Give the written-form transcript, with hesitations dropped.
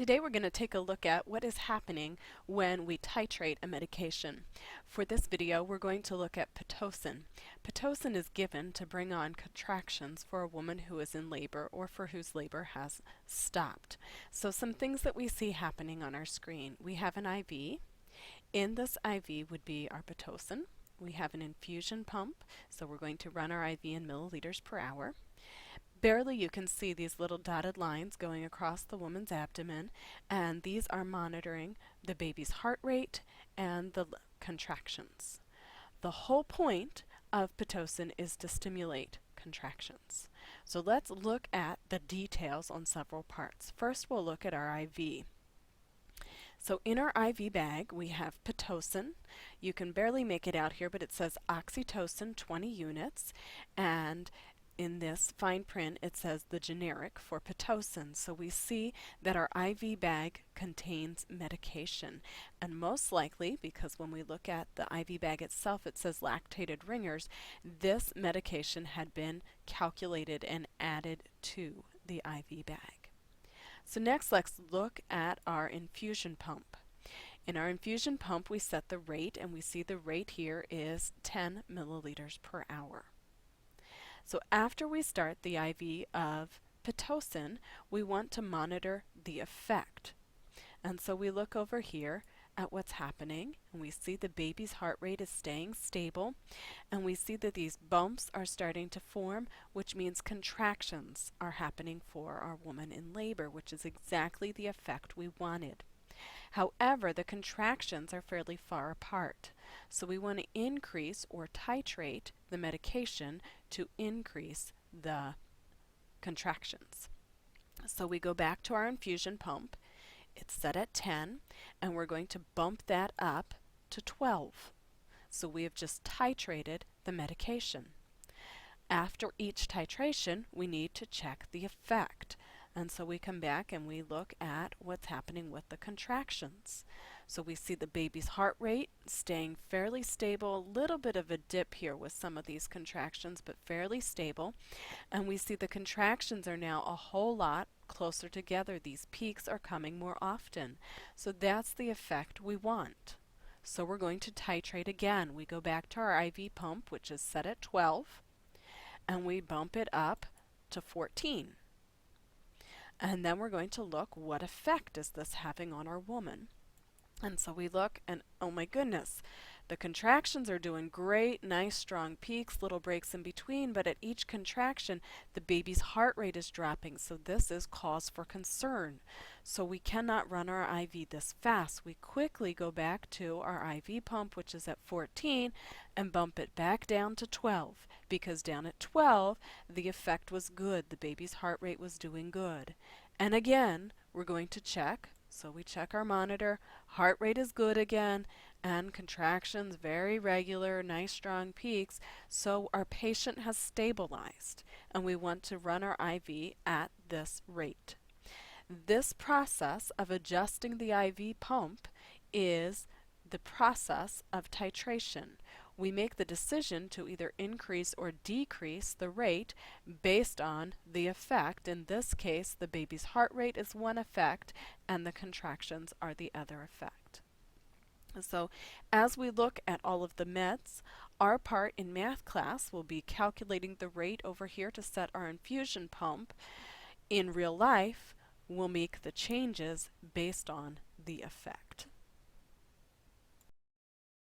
Today we're going to take a look at what is happening when we titrate a medication. For this video we're going to look at Pitocin. Pitocin is given to bring on contractions for a woman who is in labor or for whose labor has stopped. So some things that we see happening on our screen. We have an IV. In this IV would be our Pitocin. We have an infusion pump, so we're going to run our IV in milliliters per hour. Barely you can see these little dotted lines going across the woman's abdomen, and these are monitoring the baby's heart rate and the contractions. The whole point of Pitocin is to stimulate contractions. So let's look at the details on several parts. First we'll look at our IV. So in our IV bag we have Pitocin. You can barely make it out here, but it says oxytocin 20 units, and in this fine print it says the generic for Pitocin. So we see that our IV bag contains medication, and most likely, because when we look at the IV bag itself it says lactated ringers, this medication had been calculated and added to the IV bag. So next let's look at our infusion pump. In our infusion pump we set the rate, and we see the rate here is 10 milliliters per hour. So after we start the IV of Pitocin, we want to monitor the effect. And so we look over here at what's happening, and we see the baby's heart rate is staying stable, and we see that these bumps are starting to form, which means contractions are happening for our woman in labor, which is exactly the effect we wanted. However, the contractions are fairly far apart, so we want to increase or titrate the medication to increase the contractions. So we go back to our infusion pump. It's set at 10, and we're going to bump that up to 12. So we have just titrated the medication. After each titration, we need to check the effect. And so we come back and we look at what's happening with the contractions. So we see the baby's heart rate staying fairly stable, a little bit of a dip here with some of these contractions, but fairly stable. And we see the contractions are now a whole lot closer together. These peaks are coming more often. So that's the effect we want. So we're going to titrate again. We go back to our IV pump, which is set at 12, and we bump it up to 14. And then we're going to look, what effect is this having on our woman? And so we look, and oh my goodness, the contractions are doing great, nice strong peaks, little breaks in between, but at each contraction the baby's heart rate is dropping, so this is cause for concern. So we cannot run our IV this fast. We quickly go back to our IV pump, which is at 14, and bump it back down to 12, because down at 12 the effect was good, the baby's heart rate was doing good. And again we're going to check. So we check our monitor, heart rate is good again, and contractions very regular, nice strong peaks, so our patient has stabilized, and we want to run our IV at this rate. This process of adjusting the IV pump is the process of titration. We make the decision to either increase or decrease the rate based on the effect. In this case, the baby's heart rate is one effect and the contractions are the other effect. So as we look at all of the meds, our part in math class will be calculating the rate over here to set our infusion pump. In real life, we'll make the changes based on the effect.